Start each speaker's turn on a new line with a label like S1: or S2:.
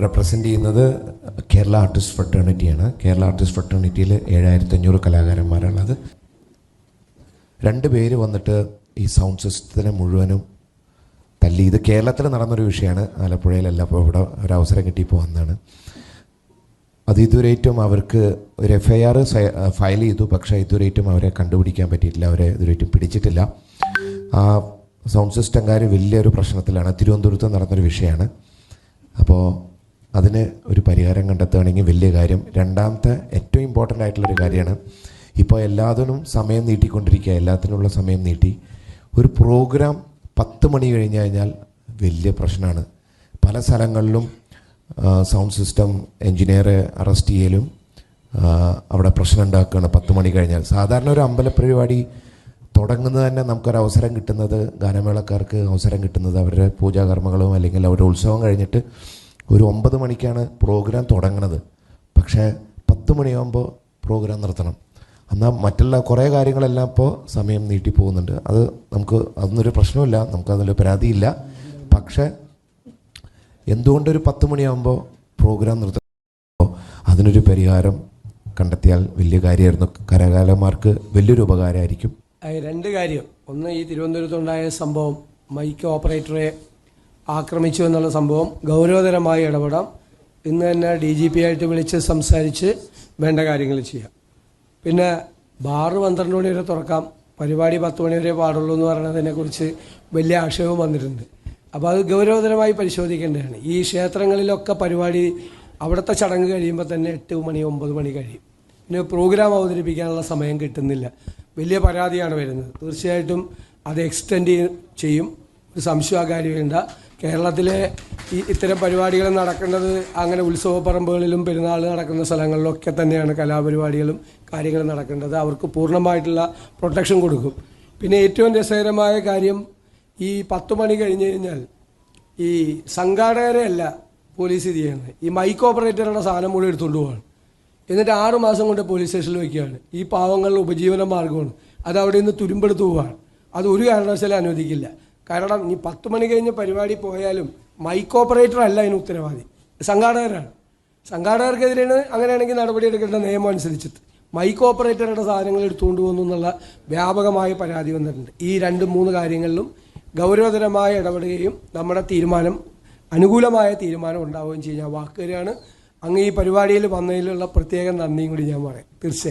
S1: Represent ചെയ്യുന്നത് Kerala artist ഫ്രട്ടേണിറ്റിയാണ്. Kerala artist ഫ്രട്ടേണിറ്റിയിൽ 7500 കലാകാരന്മാരുള്ളത്. 2 പേര് വന്നിട്ട് ഈ സൗണ്ട് സിസ്റ്റത്തിനെ മുഴുവനും തല്ലി. ഇത് കേരളത്തിൽ നടന്നൊരു വിഷയമാണ്, ആലപ്പുഴയിലല്ല. അപ്പോൾ ഇവിടെ ഒരവസരം കിട്ടിയപ്പോൾ വന്നതാണ്. അത് ഇതുവരെയായിട്ടും അവർക്ക് ഒരു FIR ഫയൽ ചെയ്തു, പക്ഷേ ഇതുവരെയായിട്ടും അവരെ കണ്ടുപിടിക്കാൻ പറ്റിയിട്ടില്ല, അവരെ ഇതുവരെയായിട്ടും പിടിച്ചിട്ടില്ല. ആ സൗണ്ട് സിസ്റ്റംകാർ വലിയൊരു പ്രശ്നത്തിലാണ്. തിരുവനന്തപുരത്ത് നടന്നൊരു വിഷയമാണ്. അപ്പോൾ അതിന് ഒരു പരിഹാരം കണ്ടെത്തുകയാണെങ്കിൽ വലിയ കാര്യം. രണ്ടാമത്തെ ഏറ്റവും ഇമ്പോർട്ടൻ്റ് ആയിട്ടുള്ളൊരു കാര്യമാണ്, ഇപ്പോൾ എല്ലാത്തിനും സമയം നീട്ടിക്കൊണ്ടിരിക്കുക, എല്ലാത്തിനുള്ള സമയം നീട്ടി. ഒരു പ്രോഗ്രാം 10 മണി കഴിഞ്ഞ് കഴിഞ്ഞാൽ വലിയ പ്രശ്നമാണ്. പല സ്ഥലങ്ങളിലും സൗണ്ട് സിസ്റ്റം എൻജിനീയറെ അറസ്റ്റ് ചെയ്യലും അവിടെ പ്രശ്നം ഉണ്ടാക്കുകയാണ് 10 മണി കഴിഞ്ഞാൽ. സാധാരണ ഒരു അമ്പലപ്പരിപാടി തുടങ്ങുന്നത് തന്നെ നമുക്കൊരവസരം കിട്ടുന്നത്, ഗാനമേളക്കാർക്ക് അവസരം കിട്ടുന്നത് അവരുടെ പൂജാകർമ്മങ്ങളും അല്ലെങ്കിൽ അവരുടെ ഉത്സവം കഴിഞ്ഞിട്ട് ഒരു 9 മണിക്കാണ് പ്രോഗ്രാം തുടങ്ങുന്നത്. പക്ഷേ 10 മണിയാകുമ്പോൾ പ്രോഗ്രാം നിർത്തണം. എന്നാൽ മറ്റുള്ള കുറേ കാര്യങ്ങളെല്ലാം ഇപ്പോൾ സമയം നീട്ടി പോകുന്നുണ്ട്. അത് നമുക്ക് അതൊന്നൊരു പ്രശ്നമില്ല, നമുക്കതിലൊരു പരാതിയില്ല. പക്ഷേ എന്തുകൊണ്ടൊരു 10 മണിയാകുമ്പോൾ പ്രോഗ്രാം നിർത്തപ്പോൾ അതിനൊരു പരിഹാരം കണ്ടെത്തിയാൽ വലിയ കാര്യമായിരുന്നു. കലാകാരന്മാർക്ക് വലിയൊരു ഉപകാരമായിരിക്കും.
S2: 2 കാര്യം. ഒന്ന്, ഈ തിരുവനന്തപുരത്തുണ്ടായ സംഭവം, മൈക്ക് ഓപ്പറേറ്ററെ ആക്രമിച്ചു എന്നുള്ള സംഭവം ഗൗരവതരമായി ഇടപെടാം. ഇന്ന് തന്നെ DGP ആയിട്ട് വിളിച്ച് സംസാരിച്ച് വേണ്ട കാര്യങ്ങൾ ചെയ്യാം. പിന്നെ ബാറ് 12 മണി വരെ തുറക്കാം, പരിപാടി 10 മണി വരെ പാടുള്ളൂ എന്ന് പറയുന്നതിനെക്കുറിച്ച് വലിയ ആക്ഷേപം വന്നിട്ടുണ്ട്. അപ്പോൾ അത് ഗൗരവതരമായി പരിശോധിക്കേണ്ടതാണ്. ഈ ക്ഷേത്രങ്ങളിലൊക്കെ പരിപാടി അവിടുത്തെ ചടങ്ങ് കഴിയുമ്പോൾ തന്നെ 8 മണി 9 മണി കഴിയും. പിന്നെ പ്രോഗ്രാം അവതരിപ്പിക്കാനുള്ള സമയം കിട്ടുന്നില്ല. വലിയ പരാതിയാണ് വരുന്നത്. തീർച്ചയായിട്ടും അത് എക്സ്റ്റെൻഡ് ചെയ്യും, ഒരു സംശയം ആ കാര്യം വേണ്ട. കേരളത്തിലെ ഇത്തരം പരിപാടികൾ നടക്കേണ്ടത് അങ്ങനെ ഉത്സവപ്പറമ്പുകളിലും പെരുന്നാൾ നടക്കുന്ന സ്ഥലങ്ങളിലൊക്കെ തന്നെയാണ് കലാപരിപാടികളും കാര്യങ്ങളും നടക്കേണ്ടത്. അവർക്ക് പൂർണ്ണമായിട്ടുള്ള പ്രൊട്ടക്ഷൻ കൊടുക്കും. പിന്നെ ഏറ്റവും രസകരമായ കാര്യം, ഈ 10 മണി കഴിഞ്ഞ് കഴിഞ്ഞാൽ ഈ സംഘാടകരെ അല്ല പോലീസ് ഇത് ചെയ്യുന്നത്, ഈ മൈക്ക് ഓപ്പറേറ്ററുടെ സാധനം കൂടി എടുത്തുകൊണ്ട് പോവാണ്. എന്നിട്ട് 6 മാസം കൊണ്ട് പോലീസ് സ്റ്റേഷനിൽ വയ്ക്കുകയാണ്. ഈ പാവങ്ങളുടെ ഉപജീവന മാർഗമാണ്. അത് അവിടെ നിന്ന് തുരുമ്പെടുത്ത് പോവുകയാണ്. അത് ഒരു കാരണവശാലും അനുവദിക്കില്ല. കാരണം ഈ 10 മണി കഴിഞ്ഞ് പരിപാടി പോയാലും മൈക്ക് ഓപ്പറേറ്റർ അല്ല അതിന് ഉത്തരവാദി, സംഘാടകരാണ്. സംഘാടകർക്കെതിരെയാണ് അങ്ങനെയാണെങ്കിൽ നടപടി എടുക്കേണ്ട നിയമം അനുസരിച്ചിട്ട്. മൈക്ക് ഓപ്പറേറ്ററുടെ സാധനങ്ങൾ എടുത്തുകൊണ്ട് പോകുന്നു എന്നുള്ള വ്യാപകമായ പരാതി വന്നിട്ടുണ്ട്. ഈ 2-3 കാര്യങ്ങളിലും ഗൗരവതരമായ ഇടപെടുകയും നമ്മുടെ തീരുമാനം അനുകൂലമായ തീരുമാനം ഉണ്ടാവുകയും ചെയ്യാൻ വാക്കുകയാണ്. അങ്ങ് ഈ പരിപാടിയിൽ വന്നതിലുള്ള പ്രത്യേക നന്ദിയും കൂടി ഞാൻ പറയാം. തീർച്ചയായും.